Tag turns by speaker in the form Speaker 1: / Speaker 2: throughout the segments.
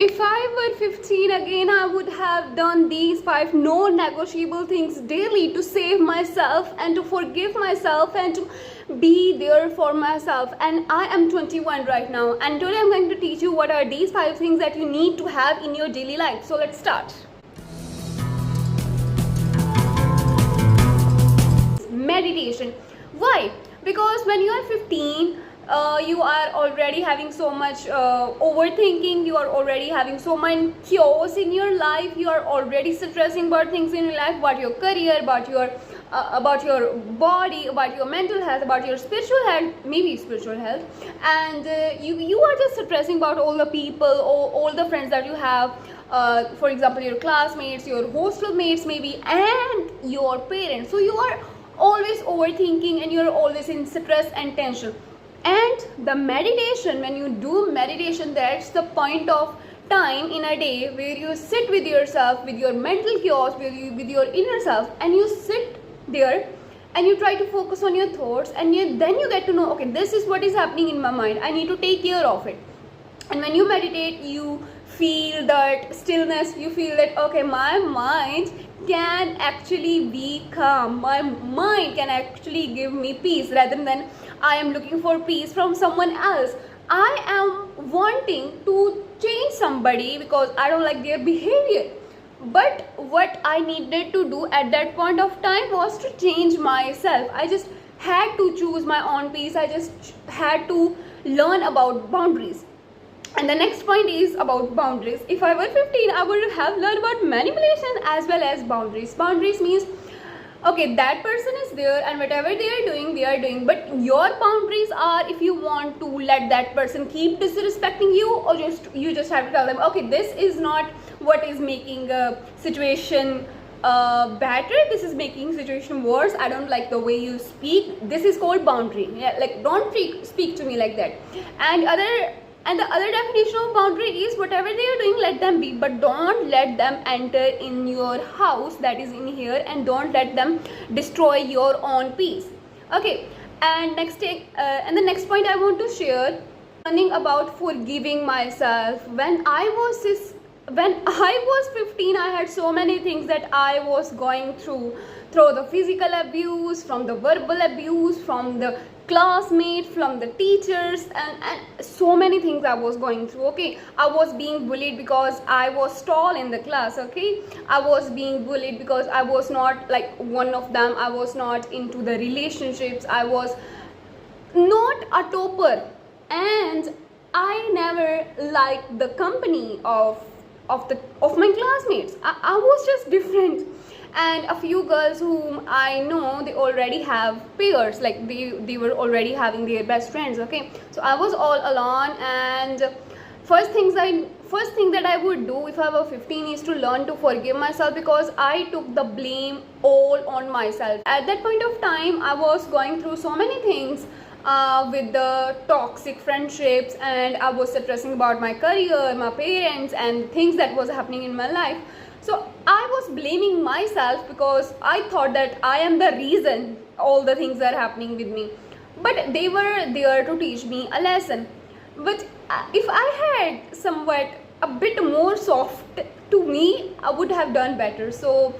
Speaker 1: If I were 15 again, I would have done these 5 non-negotiable things daily to save myself and to forgive myself and to be there for myself. And I am 21 right now, and today I'm going to teach you what are these 5 things that you need to have in your daily life. So let's start. Meditation. Why? Because when you are 15, you are already having so much overthinking, you are already having so much chaos in your life, you are already stressing about things in your life, about your career, about your body, about your mental health, about your spiritual health, maybe spiritual health, and you are just stressing about all the people, all the friends that you have, for example your classmates, your hostel mates maybe, and your parents. So you are always overthinking and you're always in stress and tension. And the meditation, when you do meditation, that's the point of time in a day where you sit with yourself, with your mental chaos, with your inner self, and you sit there and you try to focus on your thoughts, and then you get to know, okay, this is what is happening in my mind, I need to take care of it. And when you meditate, you feel that stillness, you feel that, okay, my mind can actually be calm, my mind can actually give me peace, rather than I am looking for peace from someone else. I am wanting to change somebody because I don't like their behavior. But what I needed to do at that point of time was to change myself. I just had to choose my own peace. I just had to learn about boundaries. And the next point is about boundaries. If I were 15, I would have learned about manipulation as well as boundaries. Boundaries means, okay, that person is there and whatever they are doing, but your boundaries are, if you want to let that person keep disrespecting you, or you just have to tell them, okay, this is not what is making a situation better, this is making situation worse, I don't like the way you speak, this is called boundary. Yeah, like don't speak to me like that. And the other definition of boundary is, whatever they are doing, let them be, but don't let them enter in your house that is in here, and don't let them destroy your own peace. Okay, and the next point I want to share, learning about forgiving myself. When I was 15, I had so many things that I was going through the physical abuse, from the verbal abuse, from the classmates, from the teachers, and so many things I was going through. Okay, I was being bullied because I was tall in the class. Okay, I was being bullied because I was not like one of them, I was not into the relationships, I was not a topper, and I never liked the company of my classmates. I was just different. And a few girls whom I know, they already have peers, like they were already having their best friends. Okay, so I was all alone, and first thing that I would do if I were 15 is to learn to forgive myself, because I took the blame all on myself. At that point of time, I was going through so many things with the toxic friendships, and I was stressing about my career, my parents, and things that was happening in my life. So I was blaming myself because I thought that I am the reason all the things are happening with me, but they were there to teach me a lesson. But if I had somewhat a bit more soft to me, I would have done better. So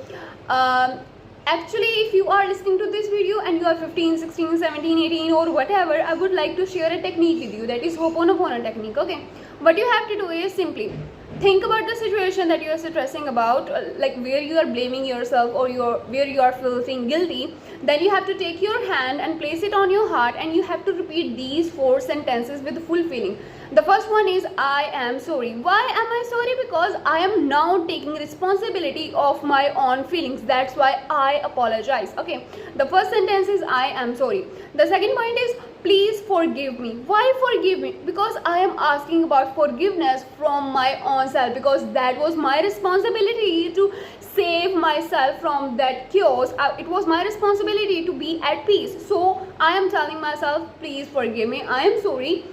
Speaker 1: actually, if you are listening to this video and you are 15, 16, 17, 18 or whatever, I would like to share a technique with you, that is Ho'oponopono technique. Okay, what you have to do is simply think about the situation that you are stressing about, like where you are blaming yourself, or where you are feeling guilty. Then you have to take your hand and place it on your heart, and you have to repeat these 4 sentences with full feeling. The first one is, I am sorry. Why am I sorry? Because I am now taking responsibility of my own feelings, that's why I apologize. Okay, the first sentence is, I am sorry. The second point is, please forgive me. Why forgive me? Because I am asking about forgiveness from my own self, because that was my responsibility to save myself from that chaos. It was my responsibility to be at peace. So I am telling myself, please forgive me, I am sorry,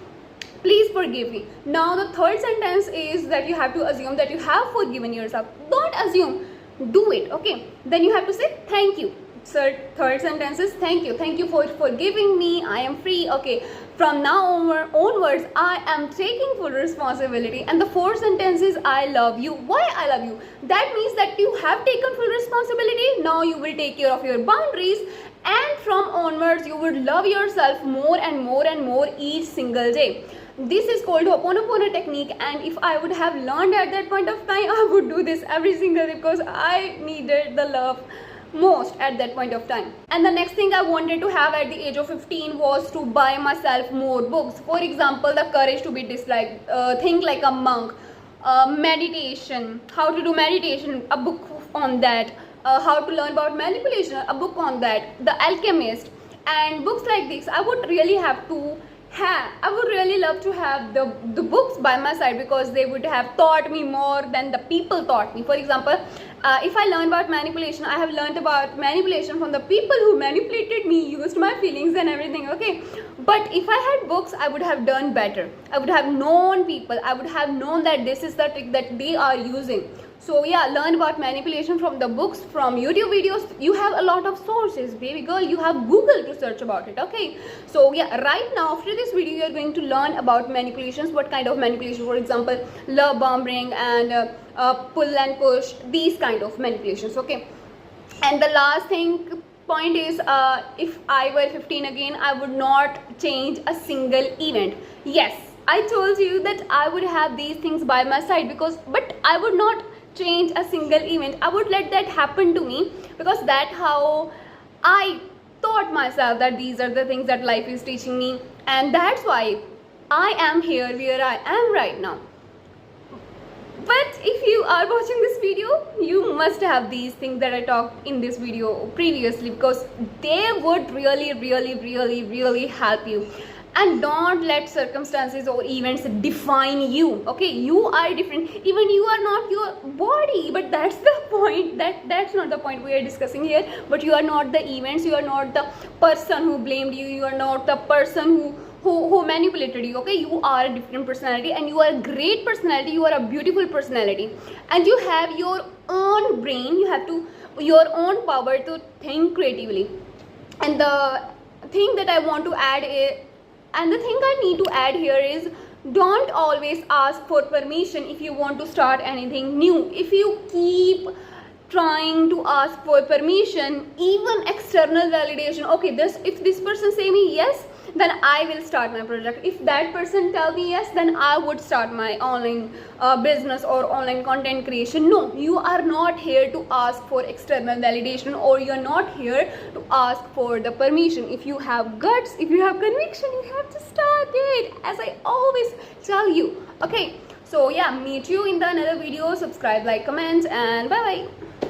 Speaker 1: please forgive me. Now the third sentence is that you have to assume that you have forgiven yourself. Don't assume, do it. Okay, then you have to say thank you. third sentence is thank you for forgiving me, I am free. Okay, from now onwards I am taking full responsibility. And the fourth sentence is I love you. Why I love you? That means that you have taken full responsibility. Now you will take care of your boundaries, and from onwards you will love yourself more and more and more each single day. This is called Ho'oponopono technique, and if I would have learned at that point of time, I would do this every single day because I needed the love most at that point of time. And the next thing I wanted to have at the age of 15 was to buy myself more books. For example, The Courage to be Disliked, Think Like a Monk, meditation, how to do meditation, a book on that, how to learn about manipulation, a book on that, The Alchemist, and books like this. I would really love to have the books by my side, because they would have taught me more than the people taught me. For example, if I learn about manipulation, I have learned about manipulation from the people who manipulated me, used my feelings and everything. Okay, but if I had books, I would have done better. I would have known people. I would have known that this is the trick that they are using. So yeah, learn about manipulation from the books, from YouTube videos. You have a lot of sources, baby girl. You have Google to search about it. Okay, so yeah, right now after this video, you are going to learn about manipulations. What kind of manipulation? For example, love bombing and pull and push. These kind of manipulations. Okay, and the last point is, if I were 15 again, I would not change a single event. Yes, I told you that I would have these things by my side, but I would not change a single event. I would let that happen to me, because that's how I taught myself that these are the things that life is teaching me, and that's why I am here where I am right now. But if you are watching this video, you must have these things that I talked in this video previously, because they would really help you. And don't let circumstances or events define you. Okay, you are different. Even you are not your body, but that's the point. That's not the point we are discussing here. But you are not the events. You are not the person who blamed you. You are not the person who manipulated you. Okay, you are a different personality, and you are a great personality. You are a beautiful personality, and you have your own brain. You have your own power to think creatively. And the thing that I want to add is, and the thing I need to add here is, don't always ask for permission if you want to start anything new. If you keep trying to ask for permission, even external validation, okay, if this person say me yes, then I will start my project. If that person tell me yes, then I would start my online business or online content creation. No, you are not here to ask for external validation, or you're not here to ask for the permission. If you have guts, if you have conviction, you have to start it, as I always tell you. Okay, so yeah, meet you in the another video. Subscribe, like, comment, and bye bye.